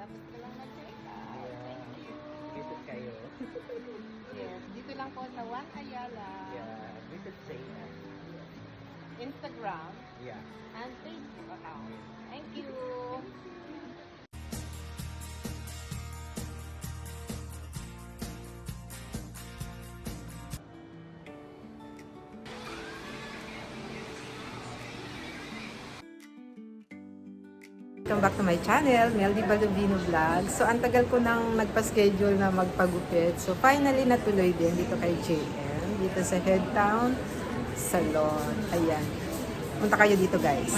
Tapos ka lang mag-check out. Yeah. Thank you. Visit kayo. Yes, dito lang po sa Juan Ayala. Yeah, visit China. Instagram Yeah. and Facebook account. Thank you. Welcome back to my channel, Meldy Balubino Vlog. So, ang tagal ko nang nagpa-schedule na magpagupit. So, finally natuloy din dito kay JM, dito sa Headtown Salon. Ayan. Punta kayo dito, guys.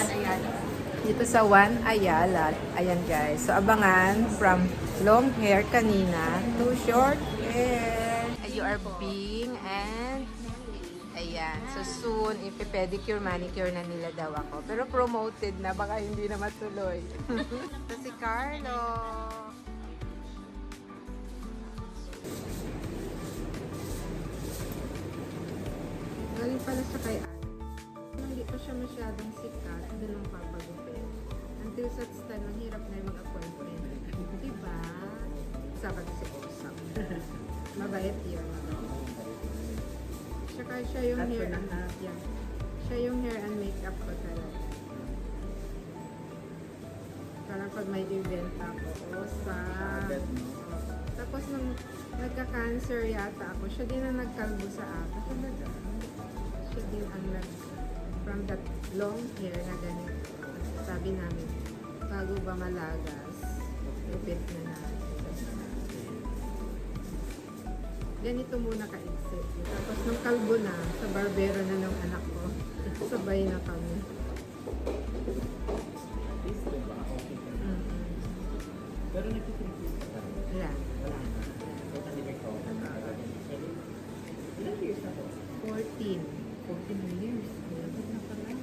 Dito sa Juan Ayala. Ayan, guys. So, abangan from long hair kanina to short hair. You are being and ayan. So soon, ipe-pedicure, manicure na nila daw ako. Pero promoted na, baka hindi na matuloy. Ito si Carlo. Galing pala siya kay Ate. Hindi pa siya masyadong sikat, doon ang papagupit. Until sa stand, ang hirap na yung mag-appointment. Diba? Sakat si Osam. Mabait yun. Tsaka siya yung hair and yeah. Siya yung hair and makeup ko talaga. Parang pag may event ako, Osam. Tapos nung nagka-cancer yata ako, siya din ang nagkalbo sa akin. Talaga. Siya din ang from that long hair na ganito. Sabi namin, bago ba malagas, upit na natin. Ganito muna ka-exit. Tapos nung kalbo na, sa barbero na ng anak ko, sabay na kami. Please, diba? Okay ka. Pero nagtitripis ka pa rin. Wala. Wala na. Totally recovered. Ilang years na po? 14. 14 years. Malapit na pala.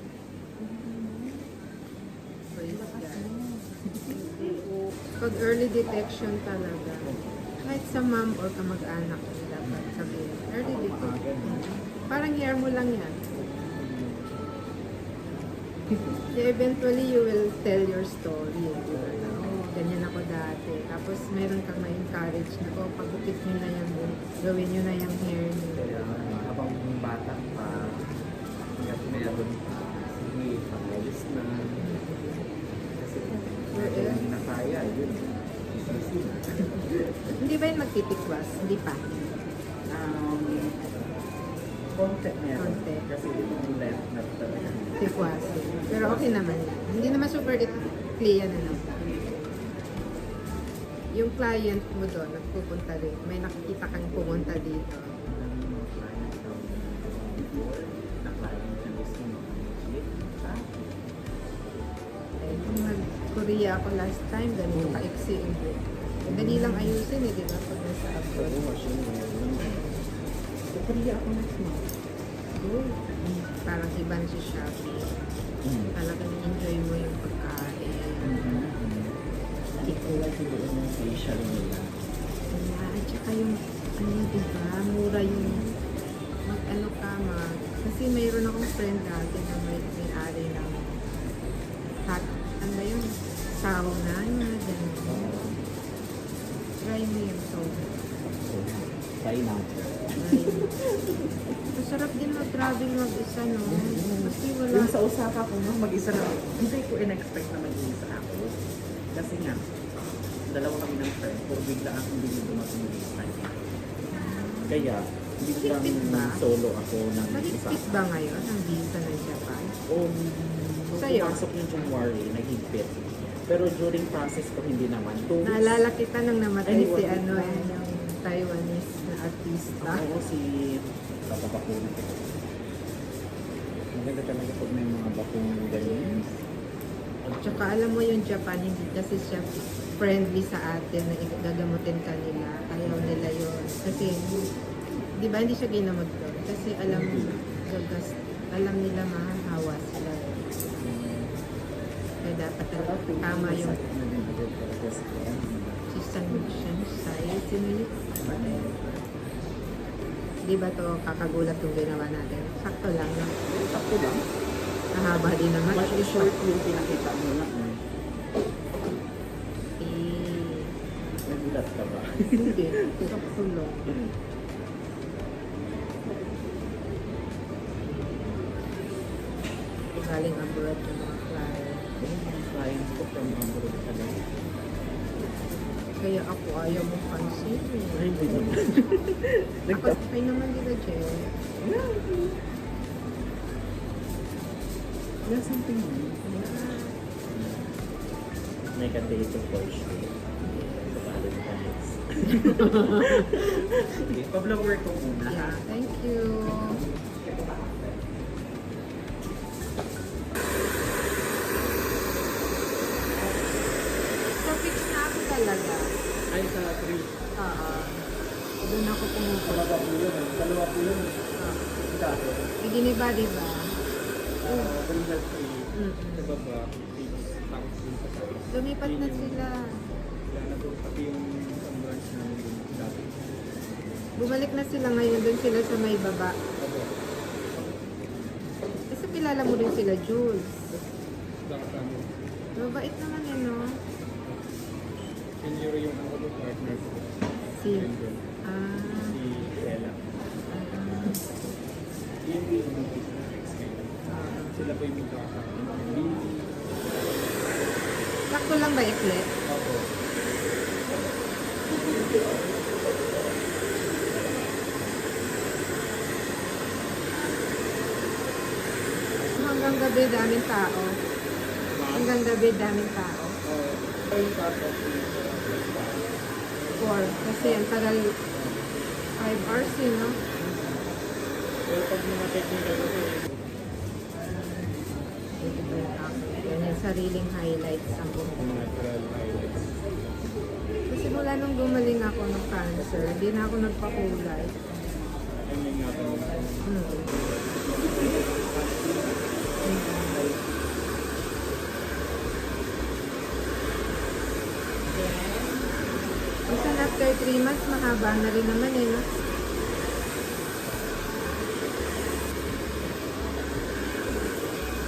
Praise God. Pag early detection talaga, kahit sa mom or kamag-anak, dapat sabihin, early detection. Parang hair mo lang yan. Eventually, you will tell your story. Oh, ganyan ako dati. Tapos, meron kang ma-encourage na, oh, pagupit nyo na yan, gawin nyo na yung hair nyo. Kaya habang bata pa, hanggat meron pa, sige, pag-alis na. Kasi kung na kaya, yun. Easy na. Hindi ba yung magtitikwas? Hindi pa. Konti meron. Konti. Kasi yung left na talaga. Tikwas. Pero okay naman. Hindi naman super clear na naman. Yung client mo doon, nagpupunta rin. May nakikita kang pumunta dito. Eh, kung nag-Korea ako last time, ganito ka-exe. Dali lang ayusin eh, di ba? Pag nasa abroad. Korea ako next month. Good. Parang iba na si Shopee. Talagang enjoy mo yung pagkain. Hindi ko lang doon yung facial nila. Kaya, at saka yung, ano, diba, mura yung mag-ano ka, kasi mayroon akong friend dati na may-ari ng hot, ano ba yun, sauna, yung mga ganun. Try mo yung soda. Try now. Masarap din mag-travel mag-isa, no? Kasi wala. Yung sa Osaka ko, no, mag-isa na. Hindi ko in-expect na mag-isa ako. Kasi nga, dalawa kami ng friend, pero bigla akong hindi dumating yung time. Kaya, biglang Higpit ba? solo ako ng isa. Mahigpit ba ngayon ang visa ng Japan? Nung Sa'yo? pumasok yung January, nag-higpit. Pero during process ko, hindi naman. 2 weeks. Naalala kita nung namatay Ay, si wala. ano, yung Taiwanese na artista. Oo, si Papa Bakuna. Maganda talaga pag may mga bakong ganyan. Tsaka alam mo yung Japan, hindi kasi siya friendly sa atin na gagamutin ka nila. Ayaw nila yun. Kasi, di ba hindi siya ginamot doon? Kasi alam nila mahahawa sila. Kaya dapat talaga tama yung si San Sai. Sino yun? Di ba to kakagulat yung ginawa natin? Sakto lang. No? Sakto lang. Mahaba din naman. Mas short yung pinakita mo na. Eh, Nagulat ka ba? Hindi. Sakto lang. Galing abroad yung mga client. Yung mga clients ko from abroad talaga. Kaya ako ayaw mong pansin. Ay, hindi naman. Ako, ay naman di ba, Jay? Yeah, something new. Make a day to for sure. Sa Valentine's. Okay, pa-vlogger ko muna. Yeah, thank you. So, fix na ako talaga. Ay, sa 3. Oo. Doon ako pumupunta. Dalawa po yun. Dalawa po yun. Ang dati. May giniba, di ba? Original 3. Mm-mm. Sa baba, tapos dun sa taas. Lumipat na sila. Kaya na doon pati yung isang branch namin yung dati. Bumalik na sila ngayon. Doon sila sa may baba. Opo. Kasi kilala mo rin sila, Jules. Nakasama. Mabait naman eh, no? Senior yung ako partner ko. Si... Yun doon. Ah. Si Ella. Yung buntis na ex-kayo. Sila po yung magkakasama. Sakto lang ba, Eklet? Opo. Hanggang gabi, daming tao. Hanggang gabi, daming tao. Yung cut-off Kasi ang tagal 5 hours yun, no? pero pag mga technical kasi, Ito ba yung akin? Yan yung sariling highlights ang buhok. natural highlights. Kasi mula nung gumaling ako ng cancer, hindi na ako nagpakulay. I mean, natin. Minsan after 3 months, mahaba na rin naman eh, no?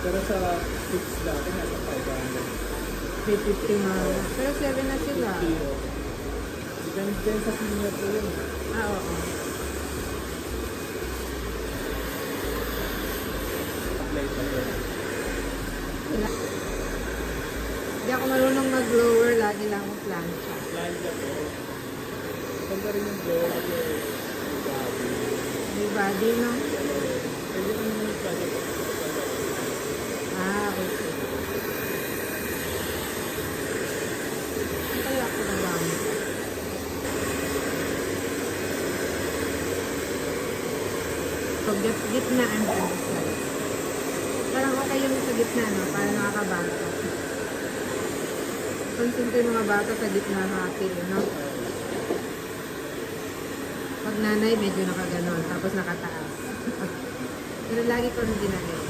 Pero sa 6 dati, nasa 500. 350 na. Pero 7 na sila. Depende sa senior po yun. Ah, oo. Apply pa yun. Hindi ako marunong mag-blower, lagi lang akong plancha. Apply ka po. Pagka rin yung blower kasi grabe. May body, no? Pwede kang yung project ko. Ah, okay. Ang kaya ako na lang. So, gitna and other side. Parang okay yung sa gitna, no? Para nakakabata. Pansin ko yung mga bata sa gitna happy, no? Pag nanay, medyo nakaganon, tapos nakataas. Pero lagi ko rin ginagawa.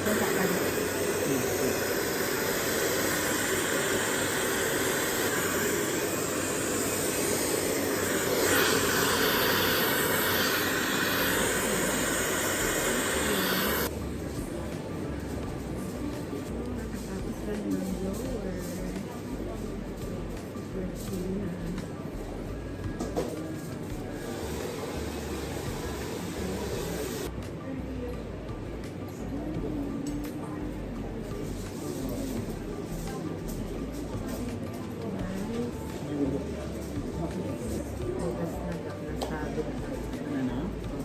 Basta ka na. Nakatapos lang ng blower. Virginia. Bukas nasabit na. Ano na?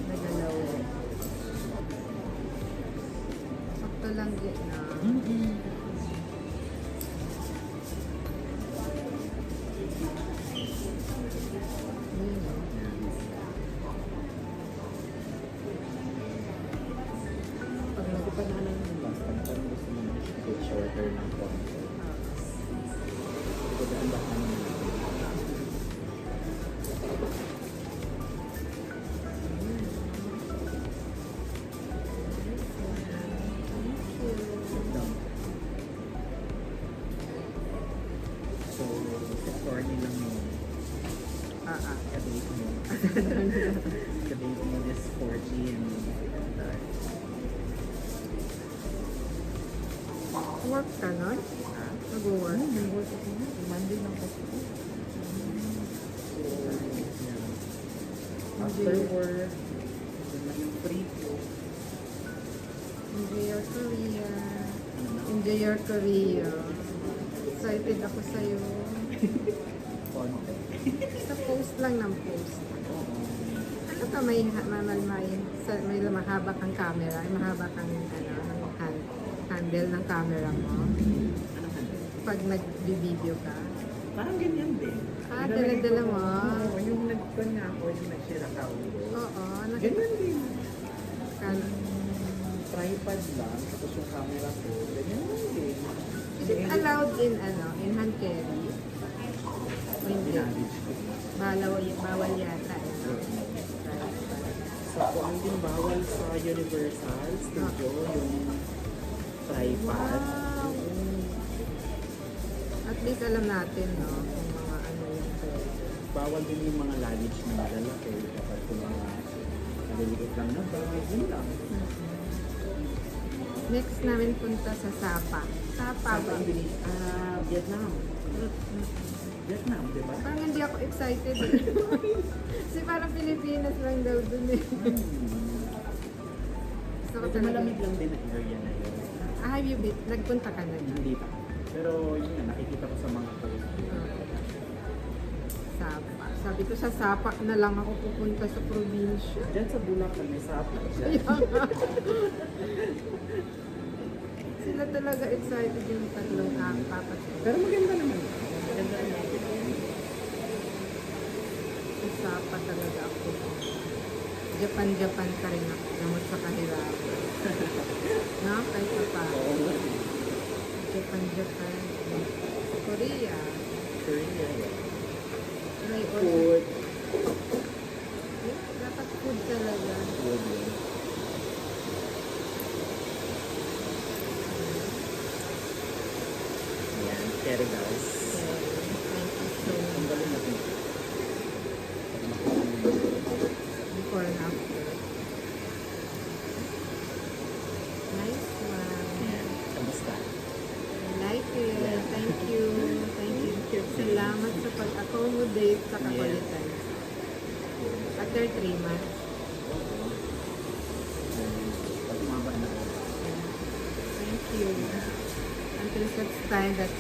Nagalaw. Sakto lang gitna. Pag nagpanalo ng Basta kung gusto mo mag shorter ng konti. Ganda ka naman. So, corny lang yung kadate mo. Kadate mo is 40 and that. Work ka nun? Ha? Mag-work. May work ako na. Monday lang kasi. So, yeah. After work, yun lang yung free ko. Enjoy your career. Ano na? Enjoy your career. Excited ako sa'yo. Konti. Sa post lang ng post. Oo. Ano ka may mahaba kang camera, mahaba kang handle ng camera mo Anong handle? pag nag-video ka. Parang ganyan din. Ah, dala-dala mo? Oo, yung nag-con nga ako, yung nag-share account ko. Oo, Ganyan din. kan- Tripod lang, tapos yung camera ko, ganyan lang din. Is it allowed in hand carry? O hindi? Pinagage ko. Bawal yata. Sa kuan din bawal sa Universal Studio, yung tripod. Wow. At least alam natin, no? Kung mga ano yung pwede. Bawal din yung mga luggage na malalaki kapag yung mga maliliit lang na bag, yun lang. Next namin punta sa Sapa. Sapa ba? Vietnam. Vietnam, di ba? Parang hindi ako excited. Kasi parang Pilipinas lang daw dun eh. Gusto ko Medyo talaga. malamig lang din ang area na yun. Have you been? Nagpunta ka na. Hindi pa. Pero yun nga, nakikita ko sa mga post. Sapa. Sabi ko sa Sapa na lang ako pupunta sa probinsya. Diyan sa Bulacan, may sapa dyan. Kaya nga. Sila talaga excited yung tatlong apat. Pero maganda naman. Maganda naman. Sa Sapa talaga ako. Japan ka rin ako. Gamot sa kahirapan. No? Kahit pa pa. Oo nga. Japan. Korea. Korea, yeah. Try all. Food. Dapat food talaga. Food, yeah. Ayan, carry guys. Thank you so Ang much. galing natin. Before and after. Nice one. Ayan, kamusta? I like it. Thank you. Salamat sa pag-accommodate sa kakulitan. After 3 months. Pag umaba na ako. Thank you. Until such time that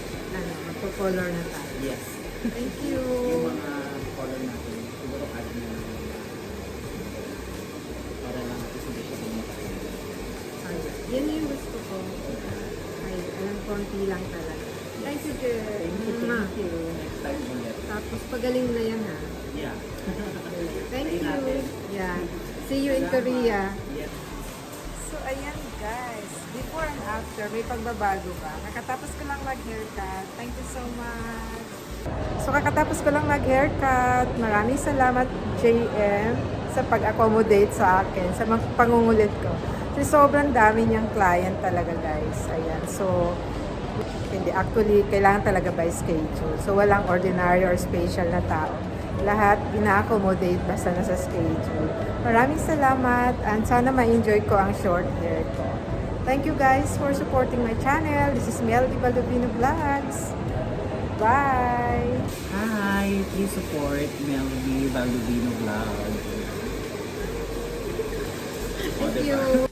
magpo-color na tayo. Yes. Thank you. Yung mga color natin, siguro add na lang. Para lang at least hindi siya bumakain. Ay, yan yung gusto ko. Ay, alam, konti lang talaga. Thank you, Jer. Thank you. Next time ulit. Tapos pagaling na yan, ha? Yeah. Thank Try you. natin. Yeah. See you in Salamat. Korea. Yes. So, ayan guys. Before and after, may pagbabago ba? Kakatapos ko lang mag-haircut. Thank you so much. So, kakatapos ko lang mag-haircut. Maraming salamat, JM, sa pag-accommodate sa akin, sa mga pangungulit ko. Kasi sobrang dami niyang client talaga, guys. Ayan. So, hindi. Actually, kailangan talaga by schedule. So, walang ordinary or special na tao. Lahat ina-accommodate basta na sa schedule. Maraming salamat and sana ma-enjoy ko ang short hair ko. Thank you guys for supporting my channel. This is Melody Baldovino Vlogs. Bye! Hi! Please support Melody Baldovino Vlog. Thank you!